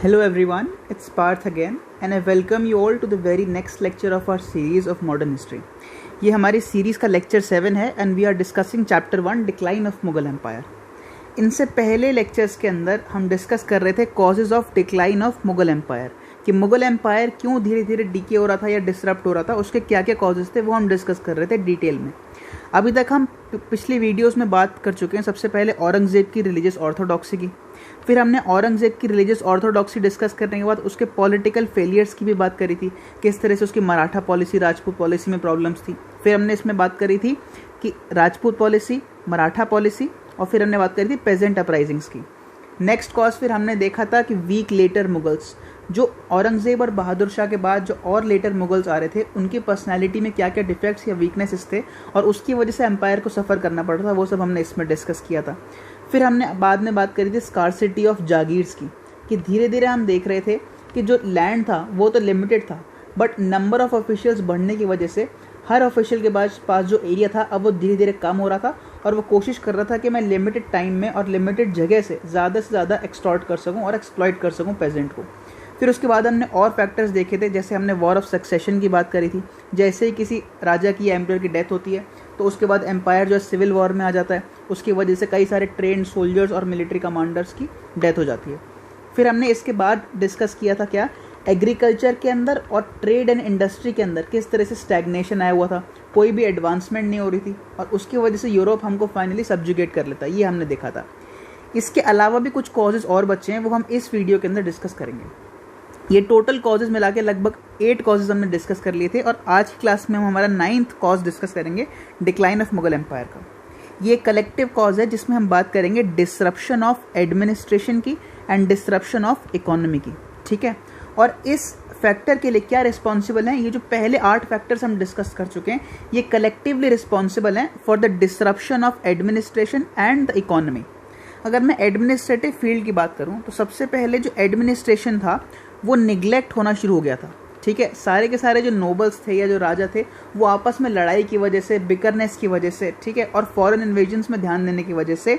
Hello everyone, it's Parth again and I welcome you all to the very next lecture of our series of modern history. ये हमारी series का lecture 7 है and we are discussing chapter 1 decline of Mughal empire. इनसे पहले lectures के अंदर हम discuss कर रहे थे causes of decline of Mughal empire, कि मुगल एम्पायर क्यों धीरे धीरे डीके हो रहा था या डिसरप्ट हो रहा था, उसके क्या क्या कॉजेज़ थे वो हम डिस्कस कर रहे थे डिटेल में. अभी तक हम पिछली वीडियोस में बात कर चुके हैं. सबसे पहले औरंगज़ेब की रिलीजियस ऑर्थोडॉक्सी की, फिर हमने औरंगज़ेब की रिलीजियस ऑर्थोडॉक्सी डिस्कस करने के बाद उसके पॉलिटिकल फेलियर्स की भी बात करी थी, किस तरह से उसकी मराठा पॉलिसी राजपूत पॉलिसी में प्रॉब्लम्स थी. फिर हमने इसमें बात करी थी कि राजपूत पॉलिसी, मराठा पॉलिसी, और फिर हमने बात करी थी पेजेंट अपराइजिंग्स की. नेक्स्ट कॉज फिर हमने देखा था कि वीक लेटर मुगल्स, जो औरंगज़ेब और बहादुर शाह के बाद जो और लेटर मुगल्स आ रहे थे, उनकी पर्सनैलिटी में क्या क्या डिफेक्ट्स या वीकनेसेस थे और उसकी वजह से एम्पायर को सफ़र करना पड़ रहा था, वो सब हमने इसमें डिस्कस किया था. फिर हमने बाद में बात करी थी स्कार्सिटी ऑफ जागीर्स की, कि धीरे धीरे हम देख रहे थे कि जो लैंड था वो तो लिमिटेड था, बट नंबर ऑफ़ ऑफिशियल्स बढ़ने की वजह से हर ऑफिशियल के पास जो एरिया था अब वो धीरे धीरे कम हो रहा था और वो कोशिश कर रहा था कि मैं लिमिटेड टाइम में और लिमिटेड जगह से ज़्यादा एक्सटॉर्ट कर सकूं और एक्सप्लॉइट कर सकूं पेजेंट को. फिर उसके बाद हमने और फैक्टर्स देखे थे, जैसे हमने वॉर ऑफ सक्सेशन की बात करी थी. जैसे ही किसी राजा की या एम्पायर की डेथ होती है तो उसके बाद एम्पायर जो है सिविल वॉर में आ जाता है, उसकी वजह से कई सारे ट्रेंड सोल्जर्स और मिलिट्री कमांडर्स की डेथ हो जाती है. फिर हमने इसके बाद डिस्कस किया था क्या, एग्रीकल्चर के अंदर और ट्रेड एंड इंडस्ट्री के अंदर किस तरह से स्टैग्नेशन आया हुआ था, कोई भी एडवांसमेंट नहीं हो रही थी और उसकी वजह से यूरोप हमको फाइनली सब्जुगेट कर लेता है, ये हमने देखा था. इसके अलावा भी कुछ कॉजेज़ और बचे हैं, वो हम इस वीडियो के अंदर डिस्कस करेंगे. ये टोटल कॉजेज़ मिला के लगभग 8 कॉजेज़ हमने डिस्कस कर लिए थे और आज की क्लास में हम हमारा 9th कॉज डिस्कस करेंगे डिक्लाइन ऑफ मुगल एम्पायर का. ये कलेक्टिव कॉज है जिसमें हम बात करेंगे डिसरप्शन ऑफ एडमिनिस्ट्रेशन की एंड डिसरप्शन ऑफ इकोनॉमी की. ठीक है, और इस फैक्टर के लिए क्या रिस्पॉन्सिबल हैं, ये जो पहले 8 फैक्टर्स हम डिस्कस कर चुके हैं, ये कलेक्टिवली रिस्पॉन्सिबल हैं for the disruption of administration and the economy. अगर मैं एडमिनिस्ट्रेटिव फील्ड की बात करूं तो सबसे पहले जो एडमिनिस्ट्रेशन था वो निगलेक्ट होना शुरू हो गया था. ठीक है, सारे के सारे जो नोबल्स थे या जो राजा थे वो आपस में लड़ाई की वजह से, बिकरनेस की वजह से, ठीक है, और फॉरेन इन्वेजन्स में ध्यान देने की वजह से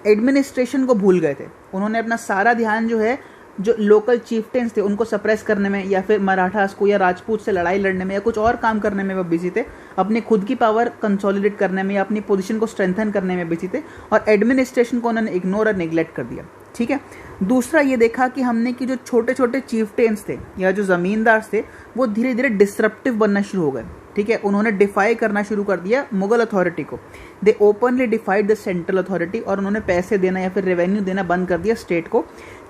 एडमिनिस्ट्रेशन को भूल गए थे. उन्होंने अपना सारा ध्यान जो है जो लोकल चीफ्टेंस थे उनको सप्रेस करने में या फिर मराठास को या राजपूत से लड़ाई लड़ने में या कुछ और काम करने में वो बिजी थे. अपनी खुद की पावर कंसोलिडेट करने में या अपनी पोजीशन को स्ट्रेंथन करने में बिजी थे और एडमिनिस्ट्रेशन को उन्होंने इग्नोर और निगलेक्ट कर दिया. ठीक है, दूसरा ये देखा कि हमने कि जो छोटे छोटे चीफ्टेंस थे या जो ज़मींदार थे वो धीरे धीरे डिसरप्टिव बनना शुरू हो गए. ठीक है, उन्होंने डिफाई करना शुरू कर दिया मुगल अथॉरिटी को. They openly defied the central authority और उन्होंने पैसे देना या फिर रेवेन्यू देना बंद कर दिया स्टेट को,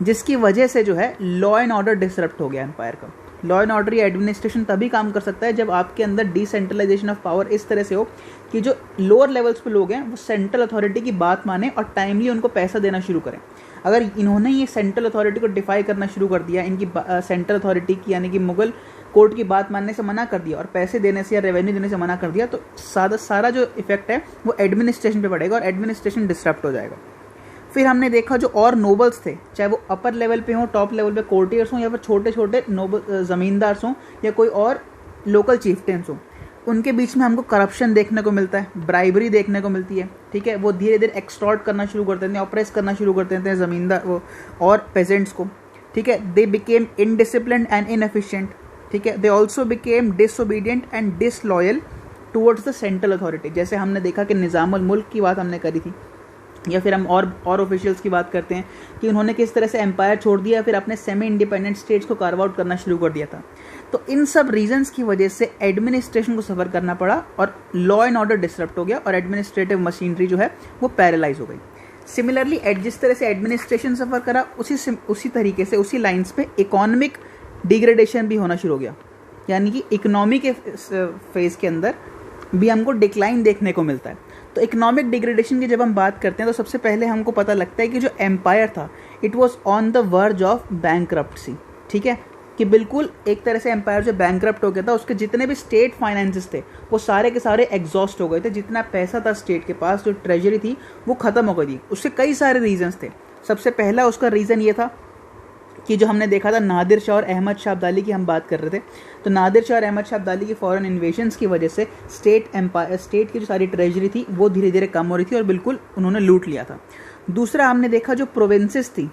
जिसकी वजह से जो है लॉ एंड ऑर्डर डिसरप्ट हो गया एम्पायर का. लॉ एंड ऑर्डर या एडमिनिस्ट्रेशन तभी काम कर सकता है जब आपके अंदर डिसेंट्रलाइजेशन ऑफ पावर इस तरह से हो कि जो लोअर लेवल्स पे लोग हैं वो सेंट्रल अथॉरिटी की बात माने और टाइमली उनको पैसा देना शुरू करें. अगर इन्होंने ये सेंट्रल अथॉरिटी को डिफाई करना शुरू कर दिया, इनकी सेंट्रल अथॉरिटी की यानी कि मुगल कोर्ट की बात मानने से मना कर दिया और पैसे देने से या रेवेन्यू देने से मना कर दिया, तो सारा जो इफेक्ट है वो एडमिनिस्ट्रेशन पे पड़ेगा और एडमिनिस्ट्रेशन डिसरप्ट हो जाएगा. फिर हमने देखा जो और नोबल्स थे, चाहे वो अपर लेवल पे हों, टॉप लेवल पे कोर्टियर्स हों या फिर छोटे छोटे नोबल ज़मींदार हों या कोई और लोकल चीफ्टेंस हों, उनके बीच में हमको करप्शन देखने को मिलता है, ब्राइबरी देखने को मिलती है. ठीक है, वो धीरे धीरे एक्सटॉर्ट करना शुरू कर देते हैं, ऑपरेस करना शुरू कर देते हैं ज़मींदार वो और पेजेंट्स को. ठीक है, they became indisciplined and inefficient. ठीक है, they also became disobedient and disloyal towards the central authority. जैसे हमने देखा कि निज़ामुल मुल्क की बात हमने करी थी, या फिर हम और ऑफिशियल्स की बात करते हैं कि उन्होंने किस तरह से एम्पायर छोड़ दिया फिर अपने सेमी इंडिपेंडेंट स्टेट्स को कार्व आउट करना शुरू कर दिया था. तो इन सब रीजंस की वजह से एडमिनिस्ट्रेशन को सफ़र करना पड़ा और लॉ एंड ऑर्डर डिसरप्ट हो गया और एडमिनिस्ट्रेटिव मशीनरी जो है वो पैरालाइज हो गई. सिमिलरली जिस तरह से एडमिनिस्ट्रेशन सफ़र करा उसी तरीके से उसी लाइन्स पे इकोनॉमिक डिग्रेडेशन भी होना शुरू हो गया. यानी कि इकोनॉमी के फेज़ के अंदर भी हमको डिक्लाइन देखने को मिलता है. तो इकोनॉमिक डिग्रेडेशन की जब हम बात करते हैं तो सबसे पहले हमको पता लगता है कि जो एम्पायर था it was on the verge of bankruptcy. ठीक है, कि बिल्कुल एक तरह से एम्पायर जो बैंकरप्ट हो गया था, उसके जितने भी स्टेट फाइनेंसेस थे वो सारे के सारे एग्जॉस्ट हो गए थे. जितना पैसा था स्टेट के पास, जो ट्रेजरी थी वो ख़त्म हो गई थी. उसके कई सारे रीजंस थे. सबसे पहला उसका रीज़न ये था कि जो हमने देखा था नादिर शाह और अहमद शाह अब्दाली की हम बात कर रहे थे, तो नादिर शाह और अहमद शाह अब्दाली की फॉरेन इन्वेजन्स की वजह से स्टेट की जो सारी ट्रेजरी थी वो धीरे धीरे कम हो रही थी और बिल्कुल उन्होंने लूट लिया था. दूसरा हमने देखा जो प्रोविंसेस थी,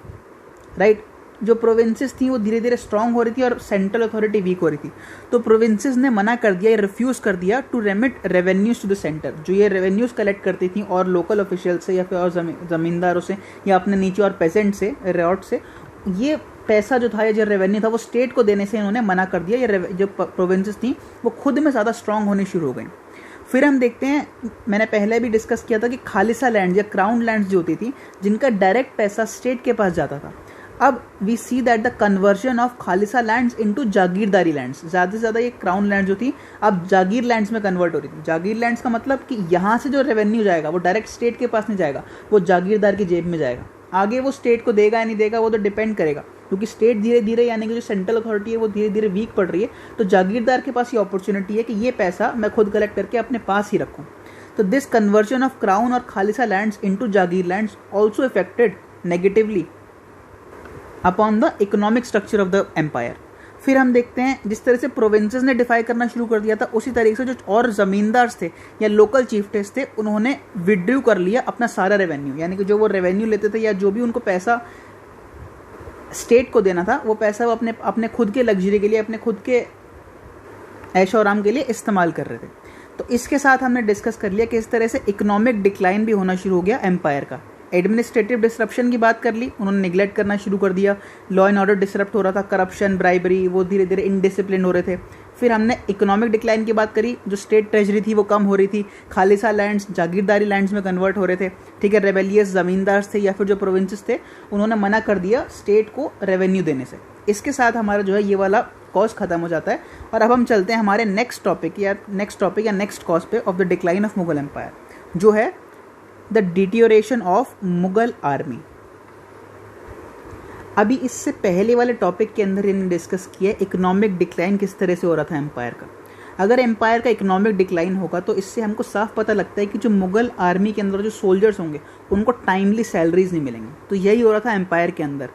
राइट, जो प्रोविंसेस थी वो धीरे धीरे स्ट्रांग हो रही थी और सेंट्रल अथॉरिटी वीक हो रही थी। तो प्रोविंसेस ने मना कर दिया, रिफ्यूज़ कर दिया to remit revenues to the centre. जो ये रेवेन्यूज़ कलेक्ट करती थी और लोकल ऑफिशियल से या फिर और ज़मींदारों से या अपने नीचे और पेजेंट से, रियॉट से, ये पैसा जो था या जो रेवेन्यू था वो स्टेट को देने से इन्होंने मना कर दिया। ये जो प्रोविंसेस थी वो खुद में ज़्यादा स्ट्रांग होनी शुरू हो गई। फिर हम देखते हैं, मैंने पहले भी डिस्कस किया था कि खालिसा लैंड या क्राउन लैंड्स जो होती थी जिनका डायरेक्ट पैसा स्टेट के पास जाता था, अब we see that the conversion of khalisa lands into jagirdari lands, ज़्यादा से ज़्यादा ये क्राउन लैंड जो थी अब जागीर लैंड्स में कन्वर्ट हो रही थी। जागीर लैंड्स का मतलब कि यहाँ से जो रेवेन्यू जाएगा वो डायरेक्ट स्टेट के पास नहीं जाएगा, वो जागीरदार की जेब में जाएगा। आगे वो स्टेट को देगा या नहीं देगा वो तो डिपेंड करेगा, क्योंकि स्टेट धीरे धीरे यानी कि जो सेंट्रल अथॉरिटी है वो धीरे धीरे वीक पड़ रही है। तो जागीरदार के पास ये अपॉर्चुनिटी है कि ये पैसा मैं खुद कलेक्ट करके अपने पास ही रखूँ। तो दिस कन्वर्जन ऑफ क्राउन और khalisa lands into jagir lands also affected negatively upon the economic structure of the empire. फिर हम देखते हैं जिस तरह से प्रोविंसेस ने डिफाई करना शुरू कर दिया था, उसी तरीके से जो और ज़मींदार थे या लोकल चीफ्टेस थे उन्होंने विड्रू कर लिया अपना सारा रेवेन्यू, यानी कि जो वो रेवेन्यू लेते थे या जो भी उनको पैसा स्टेट को देना था वो पैसा वो अपने खुद के लग्जरी के लिए, अपने खुद के ऐशो आराम के लिए इस्तेमाल कर रहे थे। तो इसके साथ हमने डिस्कस कर लिया कि इस तरह से इकोनॉमिक डिक्लाइन भी होना शुरू हो गया एम्पायर का। एडमिनिस्ट्रेटिव डिसरप्शन की बात कर ली, उन्होंने निगलेक्ट करना शुरू कर दिया, लॉ एंड ऑर्डर डिसरप्ट हो रहा था, करप्शन, ब्राइबरी, वो धीरे धीरे इनडिसिप्लिन हो रहे थे। फिर हमने इकोनॉमिक डिक्लाइन की बात करी, जो स्टेट ट्रेजरी थी वो कम हो रही थी, खालिसा लैंड्स जागीरदारी लैंड्स में कन्वर्ट हो रहे थे, ठीक है। रेबेलियस ज़मींदार थे या फिर जो प्रोविंसेस थे उन्होंने मना कर दिया स्टेट को रेवेन्यू देने से। इसके साथ हमारा जो है ये वाला कॉज खत्म हो जाता है और अब हम चलते हैं हमारे नेक्स्ट टॉपिक या नेक्स्ट कॉज पे of the decline of Mughal empire, जो है the deterioration of Mughal army. अभी इससे पहले वाले टॉपिक के अंदर इन्होंने डिस्कस किया इकोनॉमिक डिक्लाइन किस तरह से हो रहा था एम्पायर का। अगर एम्पायर का इकोनॉमिक डिक्लाइन होगा तो इससे हमको साफ पता लगता है कि जो मुगल आर्मी के अंदर जो सोल्जर्स होंगे उनको टाइमली सैलरीज नहीं मिलेंगी। तो यही हो रहा था एम्पायर के अंदर,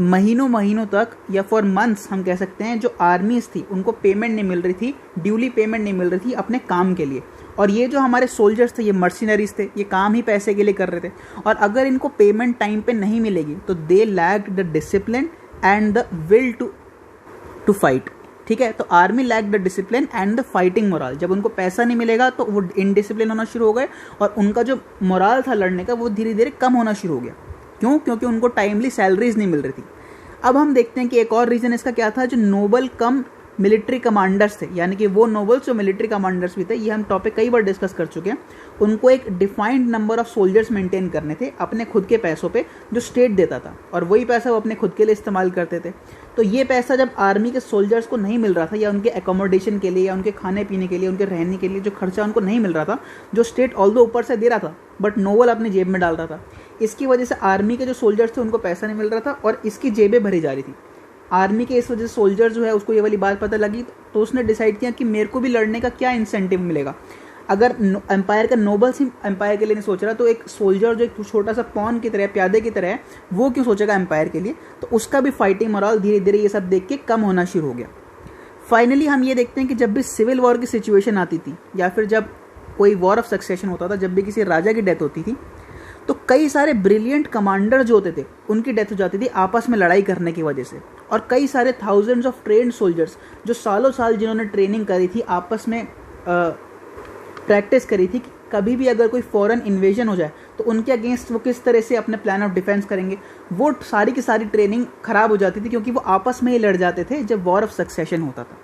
महीनों तक या फॉर मंथ्स हम कह सकते हैं, जो आर्मीज थी उनको पेमेंट नहीं मिल रही थी, ड्यूली पेमेंट नहीं मिल रही थी अपने काम के लिए। और ये जो हमारे सोल्जर्स थे ये मर्सिनरीज थे, ये काम ही पैसे के लिए कर रहे थे, और अगर इनको पेमेंट टाइम पे नहीं मिलेगी तो they lacked the discipline and the will to fight, ठीक है। तो army lacked the discipline and the fighting moral. जब उनको पैसा नहीं मिलेगा तो वो इनडिसिप्लिन होना शुरू हो गए और उनका जो मोरल था लड़ने का वो धीरे धीरे कम होना शुरू हो गया। क्यों? क्योंकि उनको टाइमली सैलरीज नहीं मिल रही थी। अब हम देखते हैं कि एक और रीज़न इसका क्या था, जो नोबल कम मिलिट्री कमांडर्स थे, यानी कि वो नोबल्स जो मिलिट्री कमांडर्स भी थे, ये हम टॉपिक कई बार डिस्कस कर चुके हैं, उनको एक defined number of soldiers maintain करने थे अपने खुद के पैसों पे जो स्टेट देता था, और वही पैसा वो अपने खुद के लिए इस्तेमाल करते थे। तो ये पैसा जब आर्मी के सोल्जर्स को नहीं मिल रहा था, या उनके एकोमोडेशन के लिए या उनके खाने पीने के लिए, उनके रहने के लिए जो खर्चा उनको नहीं मिल रहा था, जो स्टेट ऑल्दो ऊपर से दे रहा था बट नोबल अपनी जेब में डाल रहा था, इसकी वजह से आर्मी के जो सोल्जर्स थे उनको पैसा नहीं मिल रहा था और इसकी जेबें भरी जा रही थी। आर्मी के इस वजह से सोल्जर जो है उसको ये वाली बात पता लगी, तो उसने डिसाइड किया कि मेरे को भी लड़ने का क्या इंसेंटिव मिलेगा। अगर एम्पायर का नोबल्स ही एम्पायर के लिए नहीं सोच रहा तो एक सोल्जर जो एक छोटा सा पॉन की तरह, प्यादे की तरह है, वो क्यों सोचेगा एम्पायर के लिए। तो उसका भी फाइटिंग मोरल धीरे धीरे ये सब देख के कम होना शुरू हो गया। फाइनली हम ये देखते हैं कि जब भी सिविल वॉर की सिचुएशन आती थी या फिर जब कोई वॉर ऑफ सक्सेशन होता था, जब भी किसी राजा की डेथ होती थी, तो कई सारे ब्रिलियंट कमांडर जो होते थे उनकी डेथ हो जाती थी आपस में लड़ाई करने की वजह से। और कई सारे थाउजेंड्स ऑफ ट्रेंड सोल्जर्स जो सालों साल जिन्होंने ट्रेनिंग करी थी, आपस में प्रैक्टिस करी थी कि कभी भी अगर कोई फॉरेन इन्वेजन हो जाए तो उनके अगेंस्ट वो किस तरह से अपने प्लान ऑफ डिफेंस करेंगे, वो सारी की सारी ट्रेनिंग खराब हो जाती थी क्योंकि वो आपस में ही लड़ जाते थे जब वॉर ऑफ सक्सेशन होता था।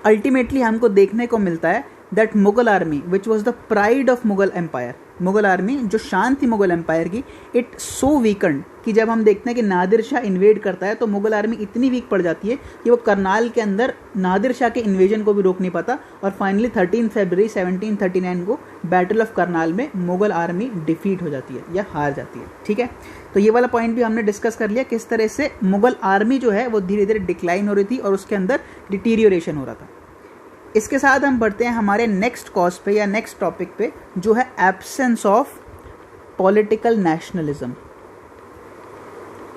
अल्टीमेटली हमको देखने को मिलता है that Mughal army which was the pride of Mughal empire, Mughal army जो शान थी मुगल एम्पायर की, इट सो वीकंड कि जब हम देखते हैं कि नादिर शाह इन्वेड करता है तो मुगल आर्मी इतनी वीक पड़ जाती है कि वो करनाल के अंदर नादिर शाह के इन्वेजन को भी रोक नहीं पाता, और फाइनली 13 फरवरी 1739 को बैटल ऑफ करनाल में मुगल आर्मी डिफीट हो जाती है या हार जाती है, ठीक है। तो ये वाला पॉइंट भी हमने डिस्कस कर लिया, किस तरह से मुगल आर्मी जो है वो धीरे धीरे डिक्लाइन हो रही थी और उसके अंदर डिटीरियोरेशन हो रहा था। इसके साथ हम बढ़ते हैं हमारे नेक्स्ट कॉज पे या नेक्स्ट टॉपिक पे, जो है एब्सेंस ऑफ पॉलिटिकल नेशनलिज्म,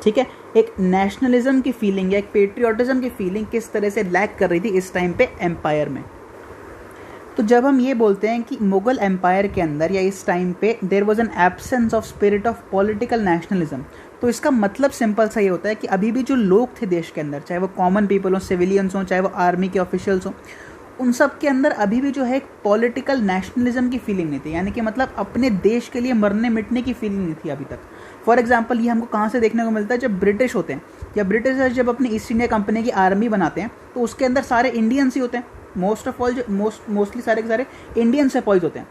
ठीक है। एक नेशनलिज्म की फीलिंग या एक पेट्रियोटिज्म की फीलिंग किस तरह से लैक कर रही थी इस टाइम पे एम्पायर में। तो जब हम ये बोलते हैं कि मुगल एम्पायर के अंदर या इस टाइम पे there was an absence of spirit of political nationalism, तो इसका मतलब सिंपल सा ये होता है कि अभी भी जो लोग थे देश के अंदर, चाहे वो कॉमन पीपल हो, सिविलियंस हों, चाहे वो आर्मी के ऑफिशियल्स हों, उन सब के अंदर अभी भी जो है एक पॉलिटिकल नेशनलिज्म की फीलिंग नहीं थी, यानी कि मतलब अपने देश के लिए मरने मिटने की फीलिंग नहीं थी अभी तक। फॉर एग्जाम्पल ये हमको कहाँ से देखने को मिलता है, जब ब्रिटिश होते हैं या ब्रिटिशर्स जब अपनी ईस्ट इंडिया कंपनी की आर्मी बनाते हैं तो उसके अंदर सारे इंडियंस ही होते हैं, मोस्ट ऑफ ऑल जो मोस्टली सारे के सारे इंडियन सेपॉइज होते हैं।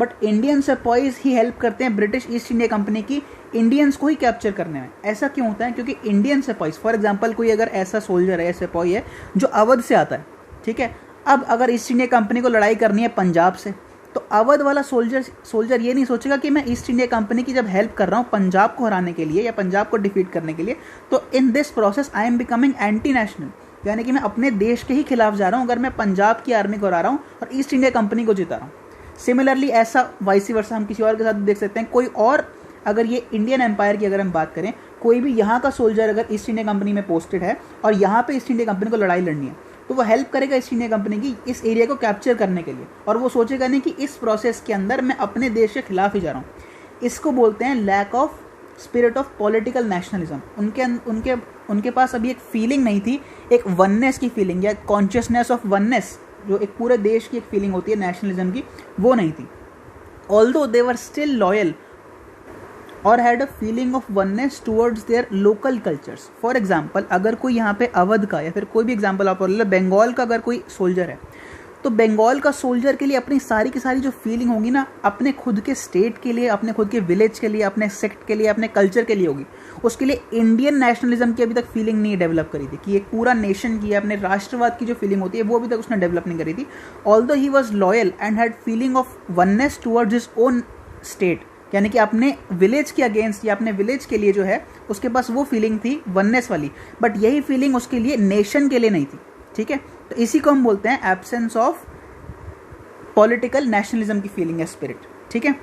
बट इंडियन सेपॉइज ही हेल्प करते हैं ब्रिटिश ईस्ट इंडिया कंपनी की इंडियंस को ही कैप्चर करने में। ऐसा क्यों होता है? क्योंकि इंडियन सेपॉइज, फॉर एग्जाम्पल कोई अगर ऐसा सोल्जर है, सेपॉय है जो अवध से आता है, ठीक है, अब अगर ईस्ट इंडिया कंपनी को लड़ाई करनी है पंजाब से, तो अवध वाला सोल्जर ये नहीं सोचेगा कि मैं ईस्ट इंडिया कंपनी की जब हेल्प कर रहा हूँ पंजाब को हराने के लिए या पंजाब को डिफीट करने के लिए, तो in this process I am becoming anti national, यानी कि मैं अपने देश के ही खिलाफ जा रहा हूँ अगर मैं पंजाब की आर्मी को हरा रहा हूँ और ईस्ट इंडिया कंपनी को जिता रहा हूँ। सिमिलरली ऐसा वाइस वर्सा हम किसी और के साथ देख सकते हैं। कोई और अगर ये इंडियन एम्पायर की अगर हम बात करें, कोई भी यहाँ का सोल्जर अगर ईस्ट इंडिया कंपनी में पोस्टेड है और यहाँ पे ईस्ट इंडिया कंपनी को लड़ाई लड़नी है, तो वो हेल्प करेगा ईस्ट इंडिया कंपनी की इस एरिया को कैप्चर करने के लिए, और वो सोचेगा नहीं कि इस प्रोसेस के अंदर मैं अपने देश के खिलाफ ही जा रहा हूँ। इसको बोलते हैं lack of spirit of political nationalism. उनके पास अभी एक फीलिंग नहीं थी, एक वननेस की फीलिंग या कॉन्शियसनेस ऑफ वननेस, जो एक पूरे देश की एक फीलिंग होती है नेशनलिज्म की, वो नहीं थी। Although they were still loyal और had a feeling of oneness towards their local cultures. For example अगर कोई यहाँ पे अवध का या फिर कोई भी एग्जाम्पल आप ले, बंगाल का अगर कोई सोल्जर है, तो बंगाल का सोल्जर के लिए अपनी सारी की सारी जो फीलिंग होगी ना, अपने खुद के स्टेट के लिए, अपने खुद के विलेज के लिए, अपने सेक्ट के लिए, अपने कल्चर के लिए होगी। उसके लिए इंडियन नेशनलिज्म की अभी तक फीलिंग नहीं डेवलप करी थी कि एक पूरा नेशन की, अपने राष्ट्रवाद की जो फीलिंग होती है वो अभी तक उसने डेवलप नहीं करी थी। Although he was loyal and had feeling of oneness towards his own state, यानी कि अपने विलेज के अगेंस्ट या अपने विलेज के लिए जो है उसके पास वो फीलिंग थी वननेस वाली, बट यही फीलिंग उसके लिए नेशन के लिए नहीं थी। ठीक है, तो इसी को हम बोलते हैं एब्सेंस ऑफ पॉलिटिकल नेशनलिज्म की फीलिंग है, स्पिरिट। ठीक है,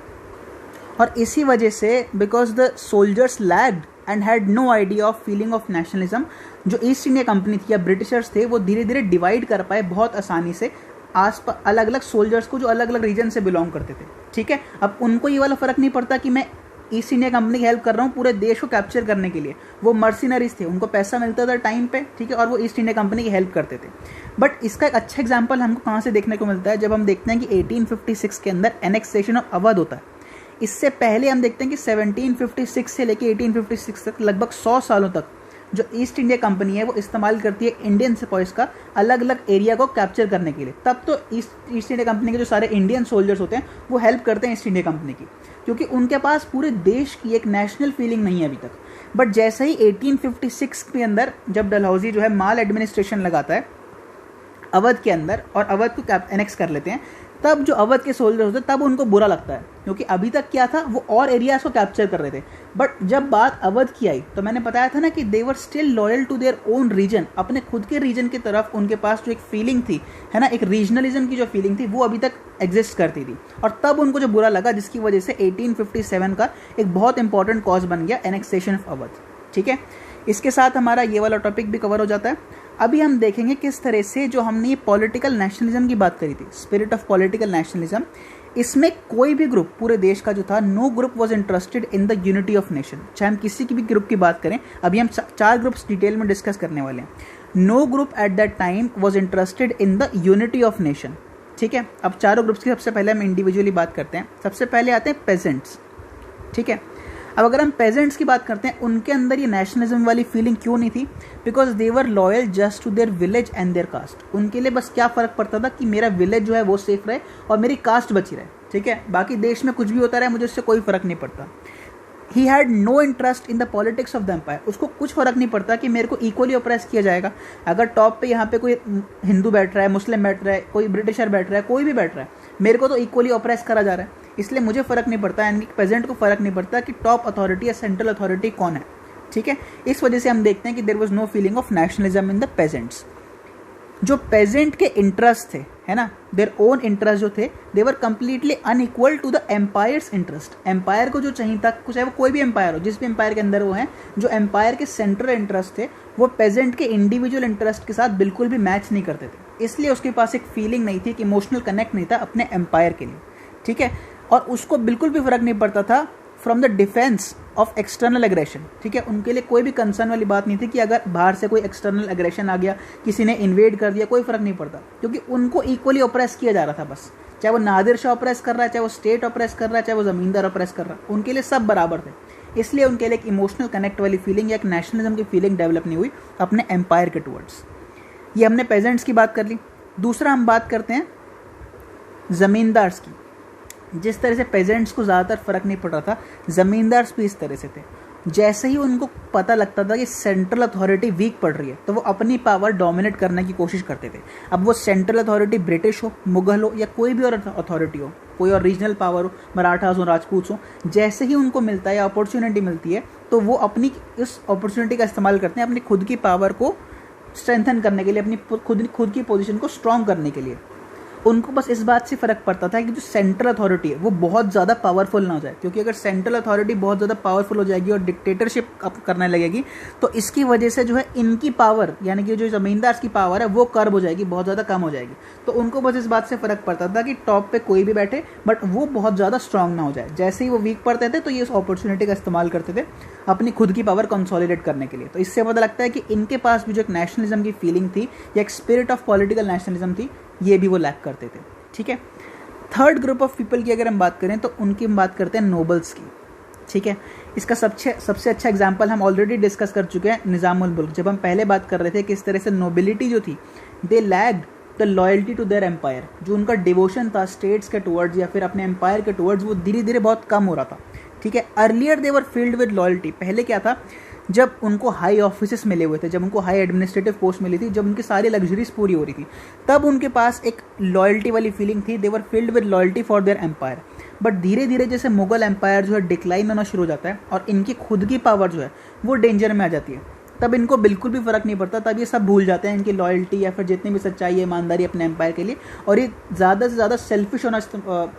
और इसी वजह से because the soldiers lagged and had no idea of feeling of nationalism, जो ईस्ट इंडिया कंपनी थी या ब्रिटिशर्स थे वो धीरे धीरे डिवाइड कर पाए बहुत आसानी से अलग अलग सोल्जर्स को जो अलग अलग रीजन से बिलोंग करते थे। ठीक है, अब उनको ये वाला फर्क नहीं पड़ता कि मैं ईस्ट इंडिया कंपनी की हेल्प कर रहा हूँ पूरे देश को कैप्चर करने के लिए। वो मर्सिनरीज थे, उनको पैसा मिलता था टाइम पे, ठीक है, और वो ईस्ट इंडिया कंपनी की हेल्प करते थे। बट इसका एक अच्छा एग्जाम्पल हमको कहाँ से देखने को मिलता है, जब हम देखते हैं कि 1856 के अंदर एनेक्सेशन ऑफ अवध होता है। इससे पहले हम देखते हैं कि 1756 से लेकर 1856 तक लगभग 100 सालों तक जो ईस्ट इंडिया कंपनी है वो इस्तेमाल करती है इंडियन सेपॉइस का अलग अलग एरिया को कैप्चर करने के लिए। तब तो ईस्ट इंडिया कंपनी के जो सारे इंडियन सोल्जर्स होते हैं वो हेल्प करते हैं ईस्ट इंडिया कंपनी की, क्योंकि उनके पास पूरे देश की एक नेशनल फीलिंग नहीं है अभी तक। बट जैसे ही 1856 के अंदर जब डलहौजी जो है माल एडमिनिस्ट्रेशन लगाता है अवध के अंदर और अवध को एनेक्स कर लेते हैं, तब जो अवध के सोल्जर्स होते हैं तब उनको बुरा लगता है, क्योंकि अभी तक क्या था वो और एरियाज को कैप्चर कर रहे थे। बट जब बात अवध की आई तो मैंने बताया था ना कि they were still loyal to their own region, अपने खुद के रीजन की तरफ उनके पास जो एक फीलिंग थी है ना, एक रीजनलिज्म की जो फीलिंग थी वो अभी तक एग्जिस्ट करती थी, और तब उनको जो बुरा लगा जिसकी वजह से 1857 का एक बहुत इंपॉर्टेंट कॉज बन गया एनेक्सेशन ऑफ अवध। ठीक है, इसके साथ हमारा ये वाला टॉपिक भी कवर हो जाता है। अभी हम देखेंगे किस तरह से जो हमने ये पॉलिटिकल नेशनलिज्म की बात करी थी, स्पिरिट ऑफ पॉलिटिकल नेशनलिज्म, इसमें कोई भी ग्रुप पूरे देश का जो था, no group was interested in the unity of nation. चाहे हम किसी की भी ग्रुप की बात करें, अभी हम 4 ग्रुप्स डिटेल में डिस्कस करने वाले हैं। No group at that time was interested in the unity of nation. ठीक है, अब चारों ग्रुप्स की सबसे पहले हम इंडिविजुअली बात करते हैं। सबसे पहले आते हैं पेजेंट्स। ठीक है, अब अगर हम पेजेंट्स की बात करते हैं, उनके अंदर ये नेशनलिज्म वाली फीलिंग क्यों नहीं थी? Because they were loyal just to their village and their caste. उनके लिए बस क्या फ़र्क पड़ता था कि मेरा विलेज जो है वो सेफ रहे और मेरी कास्ट बची रहे। ठीक है, बाकी देश में कुछ भी होता रहे मुझे उससे कोई फ़र्क नहीं पड़ता। He had no interest in the politics of the empire. उसको कुछ फ़र्क नहीं पड़ता कि मेरे को इक्वली ऑप्रेस किया जाएगा। अगर टॉप पे यहाँ पे कोई हिंदू बैठ रहा है, मुस्लिम बैठ रहा है, कोई ब्रिटिशर बैठ रहा है, कोई भी बैठ रहा है, मेरे को तो इक्वली ऑप्रेस करा जा रहा है, इसलिए मुझे फ़र्क नहीं पड़ता, यानी कि पेजेंट को फ़र्क नहीं पड़ता कि टॉप अथॉरिटी या सेंट्रल अथॉरिटी कौन है। ठीक है, इस वजह से हम देखते हैं कि there was no feeling of nationalism in the peasants. जो पेजेंट के इंटरेस्ट थे है ना, देयर ओन इंटरेस्ट जो थे, they were completely unequal to the empire's interest. Empire को जो चाहिए था, चाहे वो कोई भी एम्पायर हो, जिस भी एम्पायर के अंदर वो हैं, जो एम्पायर के सेंट्रल इंटरेस्ट थे वो पेजेंट के इंडिविजुअल इंटरेस्ट के साथ बिल्कुल भी मैच नहीं करते थे। इसलिए उसके पास एक फीलिंग नहीं थी, एक इमोशनल कनेक्ट नहीं था अपने एम्पायर के लिए। ठीक है, और उसको बिल्कुल भी फ़र्क नहीं पड़ता था from the defence of external aggression, ठीक है। उनके लिए कोई भी कंसर्न वाली बात नहीं थी कि अगर बाहर से कोई एक्सटर्नल एग्रेशन आ गया, किसी ने इन्वेड कर दिया, कोई फर्क नहीं पड़ता, क्योंकि उनको इक्वली ऑप्रेस किया जा रहा था बस। चाहे वो नादिर शाह ऑप्रेस कर रहा है, चाहे वो स्टेट ऑप्रेस कर रहा है, चाहे वो ज़मींदार ऑप्रेस कर रहा है, उनके लिए सब बराबर थे। इसलिए उनके लिए एक इमोशनल कनेक्ट वाली फीलिंग या एक नेशनलिज्म की फीलिंग डेवलप नहीं हुई अपने एम्पायर के टूवर्ड्स। ये हमने पेजेंट्स की बात कर ली। दूसरा हम बात करते हैं ज़मींदार्स की। जिस तरह से पेजेंट्स को ज़्यादातर फ़र्क नहीं पड़ रहा था, ज़मींदार्स भी इस तरह से थे। जैसे ही उनको पता लगता था कि सेंट्रल अथॉरिटी वीक पड़ रही है, तो वो अपनी पावर डोमिनेट करने की कोशिश करते थे। अब वो सेंट्रल अथॉरिटी ब्रिटिश हो, मुगल हो, या कोई भी और अथॉरिटी हो, कोई और रीजनल पावर हो, मराठास हो, राजपूत हो, जैसे ही उनको मिलता है या अपॉर्चुनिटी मिलती है, तो वो अपनी इस अपॉर्चुनिटी का इस्तेमाल करते हैं अपनी खुद की पावर को स्ट्रेंथन करने के लिए, अपनी खुद की पोजीशन को स्ट्रॉन्ग करने के लिए। उनको बस इस बात से फ़र्क पड़ता था कि जो सेंट्रल अथॉरिटी है वो बहुत ज़्यादा पावरफुल ना हो जाए, क्योंकि अगर सेंट्रल अथॉरिटी बहुत ज़्यादा पावरफुल हो जाएगी और डिक्टेटरशिप करने लगेगी, तो इसकी वजह से जो है इनकी पावर, यानी कि जो ज़मींदार की पावर है वो कर्ब हो जाएगी, बहुत ज़्यादा कम हो जाएगी। तो उनको बस इस बात से फ़र्क पड़ता था कि टॉप पे कोई भी बैठे, बट वो बहुत ज़्यादा स्ट्रांग ना हो जाए। जैसे ही वो वीक पड़ते थे, तो ये उस अपॉर्चुनिटी का इस्तेमाल करते थे अपनी खुद की पावर कंसोलिडेट करने के लिए। तो इससे पता लगता है कि इनके पास भी जो एक नेशनलिज्म की फीलिंग थी या एक स्पिरिट ऑफ पॉलिटिकल नेशनलिज्म थी, ये भी वो लैक करते थे, ठीक है। थर्ड ग्रुप ऑफ पीपल की अगर हम बात करें, तो उनकी हम बात करते हैं नोबल्स की, ठीक है। इसका सबसे अच्छा एग्जांपल हम ऑलरेडी डिस्कस कर चुके हैं, निज़ामुल मुल्क। जब हम पहले बात कर रहे थे कि इस तरह से नोबिलिटी जो थी, they lagged the loyalty to their empire. जो उनका डिवोशन था स्टेट्स के टुवर्ड्स या फिर अपने एम्पायर के टुवर्ड्स, वो धीरे धीरे बहुत कम हो रहा था, ठीक है। Earlier they were filled with loyalty. पहले क्या था, जब उनको हाई ऑफिसेस मिले हुए थे, जब उनको हाई एडमिनिस्ट्रेटिव पोस्ट मिली थी, जब उनकी सारी लग्जरीज पूरी हो रही थी, तब उनके पास एक लॉयल्टी वाली फीलिंग थी। They were filled with loyalty for their empire. But धीरे धीरे जैसे मुगल एम्पायर जो है डिक्लाइन होना शुरू हो जाता है और इनकी खुद की पावर जो है वो डेंजर में आ जाती है, तब इनको बिल्कुल भी फ़र्क नहीं पड़ता। तब ये सब भूल जाते हैं, इनकी लॉयल्टी या फिर जितनी भी सच्चाई है, ईमानदारी अपने एम्पायर के लिए, और ये ज़्यादा से ज़्यादा सेल्फिश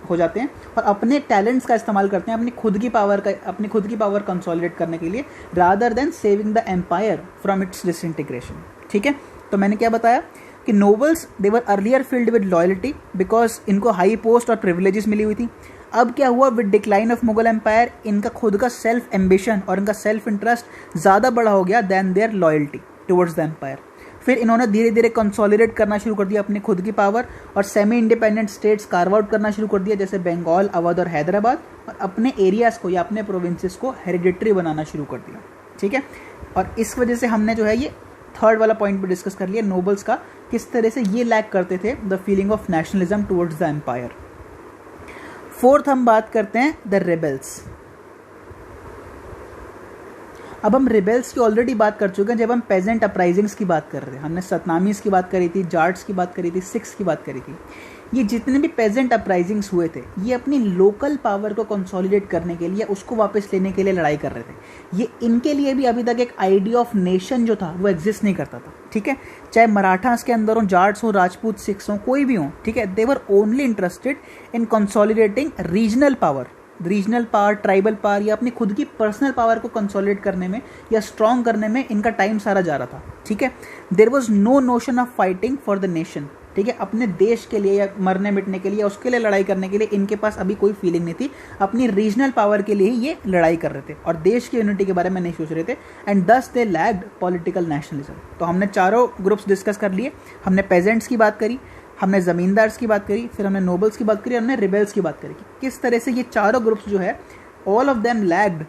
हो जाते हैं और अपने टैलेंट्स का इस्तेमाल करते हैं अपनी खुद की पावर कंसोलिडेट करने के लिए, rather than saving the empire from its disintegration, ठीक है। तो मैंने क्या बताया कि nobles they were earlier filled with loyalty because इनको हाई पोस्ट और प्रिविलेजेस मिली हुई थी। अब क्या हुआ, with decline of Mughal empire, इनका खुद का सेल्फ एम्बिशन और इनका सेल्फ इंटरेस्ट ज़्यादा बड़ा हो गया than their loyalty towards the empire. फिर इन्होंने धीरे धीरे कंसोलिडेट करना शुरू कर दिया अपनी खुद की पावर, और semi independent states carve out करना शुरू कर दिया, जैसे बंगाल, अवध और हैदराबाद, और अपने एरियाज़ को या अपने प्रोविंसेस को हेरिडिटरी बनाना शुरू कर दिया, ठीक है। और इस वजह से हमने जो है ये थर्ड वाला पॉइंट भी डिस्कस कर लिया, नोबल्स का, किस तरह से ये लैक करते थे the feeling of nationalism towards the empire. Fourth हम बात करते हैं द रिबेल्स। अब हम रिबेल्स की ऑलरेडी बात कर चुके हैं जब हम पेजेंट अपराइजिंग्स की बात कर रहे थे। हमने सतनामीज़ की बात करी थी, जाट्स की बात करी थी, सिख्स की बात करी थी। ये जितने भी पेजेंट अपराइजिंग्स हुए थे, ये अपनी लोकल पावर को कंसोलिडेट करने के लिए, उसको वापस लेने के लिए लड़ाई कर रहे थे। ये इनके लिए भी अभी तक एक आइडिया ऑफ नेशन जो था वो एग्जिस्ट नहीं करता था, ठीक है। चाहे मराठास के अंदर हो, जाट्स हो, राजपूत, सिख्स हो, कोई भी हो, ठीक है। They were only interested in consolidating regional power, tribal power या अपनी खुद की पर्सनल पावर को कंसोलिडेट करने में या स्ट्रॉन्ग करने में इनका टाइम सारा जा रहा था, ठीक है। There was no notion of fighting for the nation, ठीक है। अपने देश के लिए या मरने मिटने के लिए या उसके लिए लड़ाई करने के लिए इनके पास अभी कोई फीलिंग नहीं थी। अपनी रीजनल पावर के लिए ही ये लड़ाई कर रहे थे और देश की यूनिटी के बारे में नहीं सोच रहे थे, एंड दस दे लैग्ड पॉलिटिकल नेशनलिज्म। तो हमने चारों ग्रुप्स डिस्कस कर लिए। हमने पेजेंट्स की बात करी, हमने ज़मींदार्स की बात करी, फिर हमने नोबल्स की बात करी, हमने रिबेल्स की बात करी कि किस तरह से ये चारों ग्रुप्स जो है, all of them lagged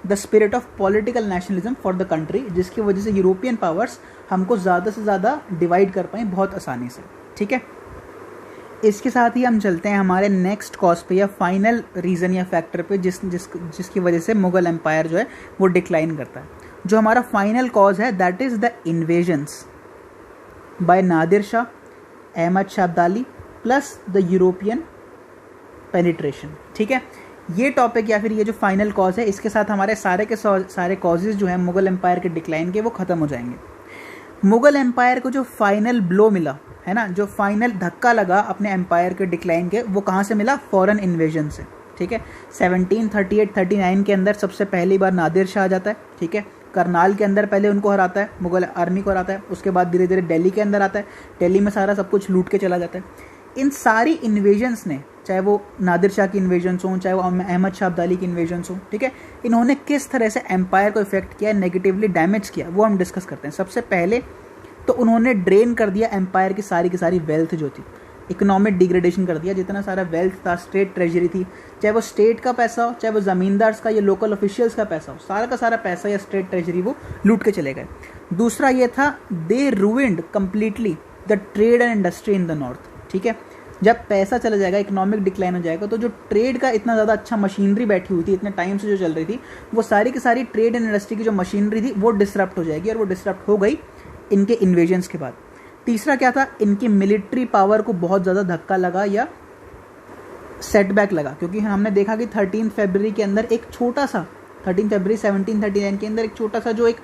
the spirit of political nationalism for the country, जिसकी वजह से यूरोपियन पावर्स हमको ज़्यादा से ज़्यादा डिवाइड कर पाएँ बहुत आसानी से, ठीक है। इसके साथ ही हम चलते हैं हमारे नेक्स्ट कॉज पे या फाइनल रीज़न या फैक्टर पे जिसकी वजह से मुगल एम्पायर जो है वो डिक्लाइन करता है। जो हमारा फाइनल कॉज है that is the invasions by Nadir Shah, Ahmad Shah Abdali plus the European penetration, ठीक है। ये टॉपिक या फिर ये जो फाइनल कॉज है, इसके साथ हमारे सारे के सारे कॉजेज़ जो हैं मुगल एम्पायर के डिक्लाइन के, वो ख़त्म हो जाएंगे। मुगल एम्पायर को जो फाइनल ब्लो मिला है ना, जो फाइनल धक्का लगा अपने एम्पायर के डिक्लाइन के, वो कहाँ से मिला? फॉरेन इन्वेजन से, ठीक है। 1738-39 के अंदर सबसे पहली बार नादिर शाह आ जाता है, ठीक है। करनाल के अंदर पहले उनको हराता है, मुगल आर्मी को हराता है। उसके बाद धीरे धीरे दिल्ली के अंदर आता है, दिल्ली में सारा सब कुछ लूट के चला जाता है। इन सारी इन्वेजन्स ने चाहे वो नादिर शाह की इन्वेजन्स हों, चाहे वो अहमद शाह अब्दाली की इन्वेजन्स हों, ठीक है, इन्होंने किस तरह से एम्पायर को इफेक्ट किया, नेगेटिवली डैमेज किया, वो हम डिस्कस करते हैं। सबसे पहले तो उन्होंने ड्रेन कर दिया एम्पायर की सारी वेल्थ जो थी, इकोनॉमिक डिग्रेडेशन कर दिया। जितना सारा वेल्थ था, स्टेट ट्रेजरी थी, चाहे वो स्टेट का पैसा हो, चाहे वो ज़मींदार्स का या लोकल ऑफिशियल्स का पैसा हो, सारा का सारा पैसा या स्टेट ट्रेजरी वो लूट के चले गए। दूसरा ये था, they ruined completely the trade and industry in the north, ठीक है। जब पैसा चला जाएगा, इकोनॉमिक डिक्लाइन हो जाएगा, तो जो ट्रेड का इतना ज़्यादा अच्छा मशीनरी बैठी हुई थी, इतने टाइम से जो चल रही थी, वो सारी की सारी ट्रेड एंड इंडस्ट्री की जो मशीनरी थी वो डिसरप्ट हो जाएगी, और वो डिसरप्ट हो गई इनके इन्वेजन्स के बाद। तीसरा क्या था, इनकी मिलिट्री पावर को बहुत ज़्यादा धक्का लगा या सेटबैक लगा, क्योंकि हमने देखा कि 13 फरवरी के अंदर एक छोटा सा 13 फरवरी 1739 के अंदर एक छोटा सा जो एक,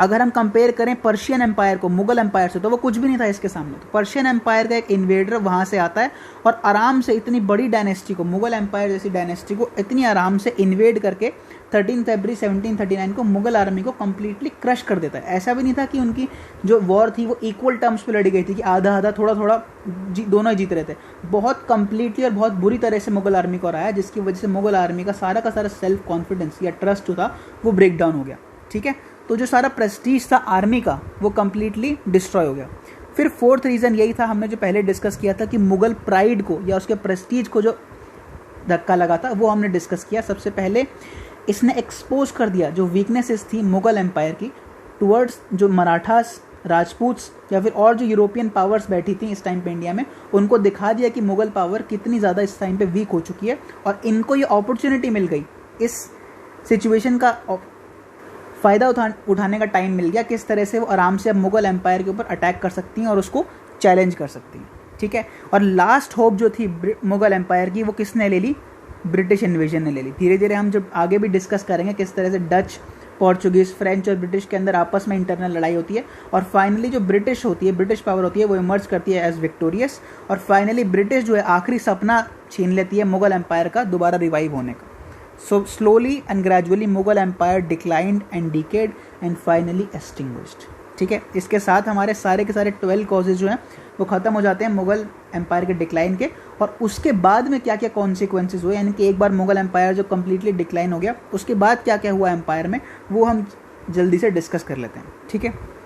अगर हम कंपेयर करें पर्शियन एम्पायर को मुगल एम्पायर से, तो वो कुछ भी नहीं था इसके सामने। तो पर्शियन एम्पायर का एक इन्वेडर वहाँ से आता है और आराम से इतनी बड़ी डायनेस्टी को, मुगल एम्पायर जैसी डायनेस्टी को इतनी आराम से इन्वेड करके 13 फरवरी 1739 को मुगल आर्मी को कम्प्लीटली क्रश कर देता है। ऐसा भी नहीं था कि उनकी जो वॉर थी वो इक्वल टर्म्स पे लड़ी गई थी, कि आधा आधा थोड़ा थोड़ा दोनों ही जीत रहे थे। बहुत कम्प्लीटली और बहुत बुरी तरह से मुगल आर्मी को हराया, जिसकी वजह से मुगल आर्मी का सारा सेल्फ कॉन्फिडेंस या ट्रस्ट जो था वो ब्रेक डाउन हो गया, ठीक है। तो जो सारा प्रेस्टीज था आर्मी का वो कम्प्लीटली डिस्ट्रॉय हो गया। फिर फोर्थ रीज़न यही था, हमने जो पहले डिस्कस किया था, कि मुगल प्राइड को या उसके प्रेस्टीज को जो धक्का लगा था वो हमने डिस्कस किया। सबसे पहले इसने एक्सपोज कर दिया जो वीकनेसेस थी मुगल एम्पायर की टुवर्ड्स जो मराठास, राजपूत्स या फिर और जो यूरोपियन पावर्स बैठी थी इस टाइम पे इंडिया में, उनको दिखा दिया कि मुगल पावर कितनी ज़्यादा इस टाइम पे वीक हो चुकी है, और इनको ये अपॉर्चुनिटी मिल गई, इस सिचुएशन का फ़ायदा उठाने का टाइम मिल गया, किस तरह से वो आराम से अब मुगल एम्पायर के ऊपर अटैक कर सकती हैं और उसको चैलेंज कर सकती हैं, ठीक है। और लास्ट होप जो थी मुगल एम्पायर की, वो किसने ले ली, ब्रिटिश इन्वेजन ने ले ली। धीरे धीरे हम जब आगे भी डिस्कस करेंगे किस तरह से डच, पोर्चुगीज़, फ्रेंच और ब्रिटिश के अंदर आपस में इंटरनल लड़ाई होती है, और फाइनली जो ब्रिटिश होती है, ब्रिटिश पावर होती है, वो इमर्ज करती है एज विक्टोरियस, और फाइनली ब्रिटिश जो है आखिरी सपना छीन लेती है मुगल एम्पायर का दोबारा रिवाइव होने का। So slowly and gradually Mughal Empire declined and decayed and finally extinguished, ठीक है। इसके साथ हमारे सारे के सारे 12 कॉजेज जो हैं वो ख़त्म हो जाते हैं मुगल एम्पायर के डिक्लाइन के। और उसके बाद में क्या क्या कॉन्सिक्वेंसेज हुए, यानी कि एक बार मुगल एम्पायर जो कम्प्लीटली डिक्लाइन हो गया, उसके बाद क्या क्या हुआ एम्पायर में, वो हम जल्दी से डिस्कस कर लेते हैं, ठीक है।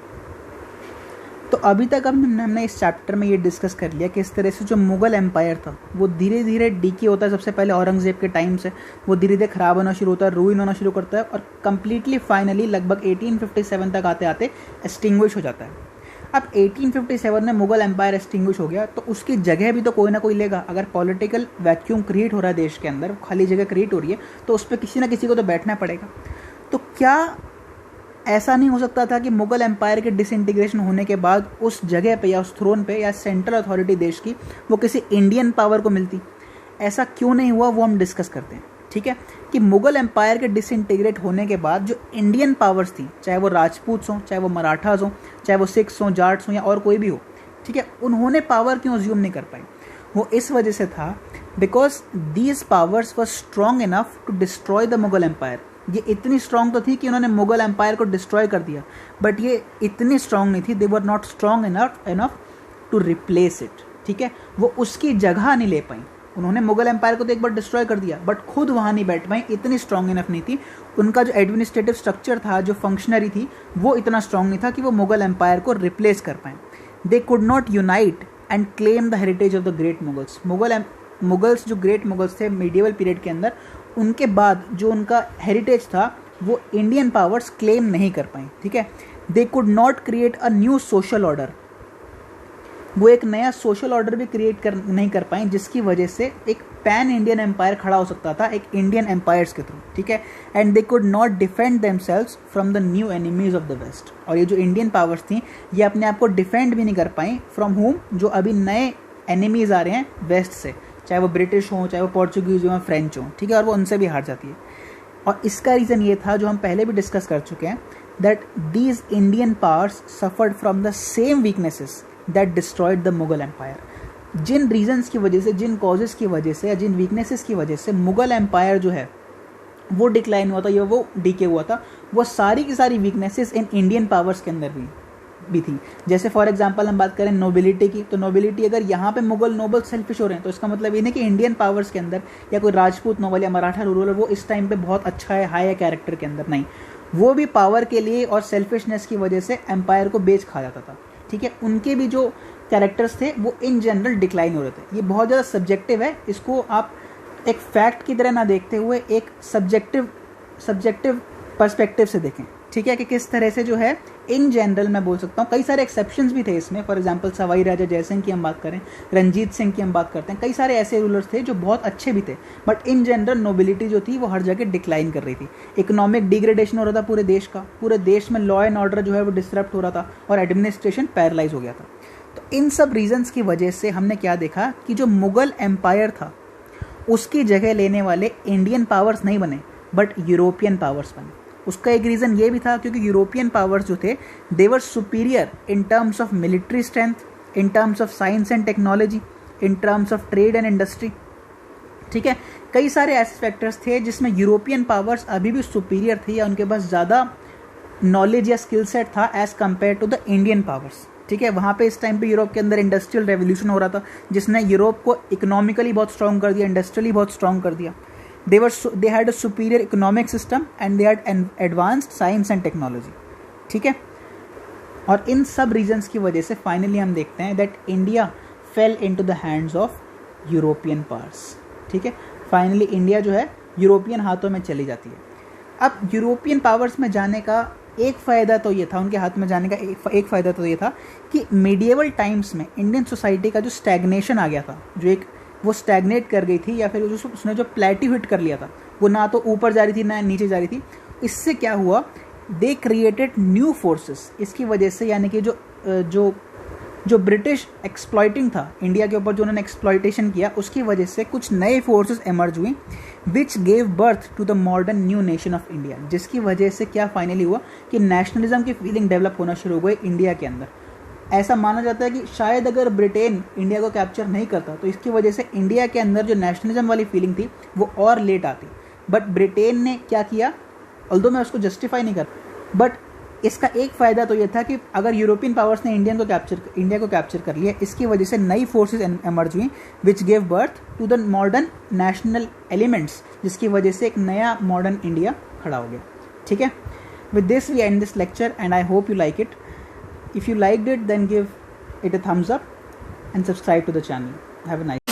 तो अभी तक हमने इस चैप्टर में ये डिस्कस कर लिया कि इस तरह से जो मुगल एम्पायर था वो धीरे धीरे डीके होता है। सबसे पहले औरंगज़ेब के टाइम से वो धीरे धीरे ख़राब होना शुरू होता है, रूइन होना शुरू करता है, और कम्प्लीटली फाइनली लगभग 1857 तक आते आते एक्सटिंग्विश हो जाता है। अब 1857 में मुगल एम्पायर एक्सटिंग्विश हो गया, तो उसकी जगह भी तो कोई ना कोई लेगा। अगर पॉलिटिकल वैक्यूम क्रिएट हो रहा है देश के अंदर, खाली जगह क्रिएट हो रही है, तो उस पर किसी ना किसी को तो बैठना पड़ेगा। तो क्या ऐसा नहीं हो सकता था कि मुगल एम्पायर के डिसइंटीग्रेशन होने के बाद उस जगह पे या उस थ्रोन पे या सेंट्रल अथॉरिटी देश की वो किसी इंडियन पावर को मिलती? ऐसा क्यों नहीं हुआ, वो हम डिस्कस करते हैं, ठीक है। कि मुगल एम्पायर के डिसइंटीग्रेट होने के बाद जो इंडियन पावर्स थी, चाहे वो राजपूत्स हों, चाहे वो मराठास हों, चाहे वो सिख्स हों, जाट्स हों या और कोई भी हो, ठीक है, उन्होंने पावर क्यों अज्यूम नहीं कर पाई? वो इस वजह से था because these powers were strong enough to destroy the Mughal empire. ये इतनी स्ट्रॉन्ग तो थी कि उन्होंने मुगल एम्पायर को डिस्ट्रॉय कर दिया, बट ये इतनी स्ट्रॉन्ग नहीं थी, they were not strong enough to replace it, ठीक है। वो उसकी जगह नहीं ले पाई। उन्होंने मुगल एम्पायर को तो एक बार डिस्ट्रॉय कर दिया, बट खुद वहाँ नहीं बैठ पाई, इतनी स्ट्रॉन्ग इनफ नहीं थी। उनका जो एडमिनिस्ट्रेटिव स्ट्रक्चर था, जो फंक्शनरी थी, वो इतना स्ट्रॉन्ग नहीं था कि वो मुगल एम्पायर को रिप्लेस कर पाएँ। दे could not unite and claim the heritage of the great Mughals. Mughals जो ग्रेट मुगल्स थे मीडिएवल पीरियड के अंदर, उनके बाद जो उनका हेरिटेज था वो इंडियन पावर्स क्लेम नहीं कर पाई, ठीक है। दे could not create a new social order. वो एक नया सोशल ऑर्डर भी क्रिएट नहीं कर पाए, जिसकी वजह से एक पैन इंडियन एम्पायर खड़ा हो सकता था एक इंडियन एम्पायर्स के थ्रू, ठीक है। And they could not defend themselves from the new enemies of the west. और ये जो इंडियन पावर्स थी ये अपने आप को डिफेंड भी नहीं कर पाई फ्रॉम होम, जो अभी नए एनिमीज आ रहे हैं वेस्ट से, चाहे वो ब्रिटिश हों, चाहे वो पोर्चुगीज़ हों, फ्रेंच हों, ठीक है, और वो उनसे भी हार जाती है। और इसका रीज़न ये था जो हम पहले भी डिस्कस कर चुके हैं, that these Indian powers suffered from the same weaknesses that destroyed the Mughal empire. जिन रीजंस की वजह से, जिन कॉजेज़ की वजह से या जिन वीकनेसेस की वजह से मुगल एम्पायर जो है वो डिक्लाइन हुआ था या वो डीके हुआ था, वो सारी की सारी वीकनेसेस इन इंडियन पावर्स के अंदर भी, भी थी। जैसे फॉर एग्जांपल हम बात करें नोबिलिटी की, तो नोबिलिटी अगर यहाँ पे मुगल नोबल सेल्फिश हो रहे हैं तो इसका मतलब ये नहीं कि इंडियन पावर्स के अंदर या कोई राजपूत नोबल या मराठा रूलर वो इस टाइम पे बहुत अच्छा है, हाई है कैरेक्टर के अंदर, नहीं, वो भी पावर के लिए और सेल्फिशनेस की वजह से एम्पायर को बेच खा जाता था। ठीक है, उनके भी जो कैरेक्टर्स थे वो इन जनरल डिक्लाइन हो रहे थे। ये बहुत ज़्यादा सब्जेक्टिव है, इसको आप एक फैक्ट की तरह ना देखते हुए एक सब्जेक्टिव पर्सपेक्टिव से देखें। ठीक है, कि किस तरह से जो है इन जनरल मैं बोल सकता हूँ, कई सारे एक्सेप्शंस भी थे इसमें। फॉर एग्जांपल सवाई राजा जयसिंह की हम बात करें, रंजीत सिंह की हम बात करते हैं, कई सारे ऐसे रूलर्स थे जो बहुत अच्छे भी थे, बट इन जनरल नोबिलिटी जो थी वो हर जगह डिक्लाइन कर रही थी। इकोनॉमिक डिग्रेडेशन हो रहा था पूरे देश का, पूरे देश में लॉ एंड ऑर्डर जो है वो डिसरप्ट हो रहा था और एडमिनिस्ट्रेशन पैरालाइज हो गया था। तो इन सब रीजंस की वजह से हमने क्या देखा कि जो मुगल एम्पायर था उसकी जगह लेने वाले इंडियन पावर्स नहीं बने बट यूरोपियन पावर्स बने। उसका एक रीज़न ये भी था क्योंकि यूरोपियन पावर्स जो थे they were superior in terms of military strength, in terms of science and technology, in terms of trade and industry. ठीक है, कई सारे ऐसे फैक्टर्स थे जिसमें यूरोपियन पावर्स अभी भी सुपीरियर थी या उनके पास ज़्यादा नॉलेज या स्किल सेट था as compared to the Indian powers. ठीक है, वहाँ पे इस टाइम पे यूरोप के अंदर इंडस्ट्रियल रेवोल्यूशन हो रहा था जिसने यूरोप को इकोनॉमिकली बहुत स्ट्रॉन्ग कर दिया, इंडस्ट्रियली बहुत स्ट्रॉन्ग कर दिया। they had a superior economic system and they had an advanced science and technology। ठीक है, और इन सब रीजन्स की वजह से फाइनली हम देखते हैं that India fail into the hands of European powers. ठीक है, फाइनली इंडिया जो है यूरोपियन हाथों में चली जाती है। अब यूरोपियन पावर्स में जाने का एक फ़ायदा तो ये था, उनके हाथ में जाने का एक फ़ायदा तो ये था कि मीडिएवल टाइम्स में इंडियन सोसाइटी का जो स्टैग्नेशन आ गया था, जो एक वो स्टैग्नेट कर गई थी या फिर उसने जो प्लेट्यू हिट कर लिया था, वो ना तो ऊपर जा रही थी ना नीचे जा रही थी। इससे क्या हुआ, दे क्रिएटेड न्यू फोर्सेस। इसकी वजह से यानी कि जो ब्रिटिश एक्सप्लॉइटिंग था इंडिया के ऊपर, जो उन्होंने एक्सप्लॉइटेशन किया, उसकी वजह से कुछ नए फोर्सेस एमर्ज हुई which gave birth to the modern new nation of India. जिसकी वजह से क्या फाइनली हुआ कि नेशनलिज्म की फीलिंग डेवलप होना शुरू हो गई इंडिया के अंदर। ऐसा माना जाता है कि शायद अगर ब्रिटेन इंडिया को कैप्चर नहीं करता तो इसकी वजह से इंडिया के अंदर जो नेशनलिज्म वाली फीलिंग थी वो और लेट आती। बट ब्रिटेन ने क्या किया, ऑल्दो मैं उसको जस्टिफाई नहीं कर, बट इसका एक फ़ायदा तो ये था कि अगर यूरोपियन पावर्स ने इंडिया को कैप्चर कर लिया, इसकी वजह से नई फोर्सेस एमर्ज हुई which gave birth to the modern national elements, जिसकी वजह से एक नया मॉडर्न इंडिया खड़ा हो गया। ठीक है, with this we end this lecture and I hope you like it. If you liked it, then give it a thumbs up and subscribe to the channel. Have a nice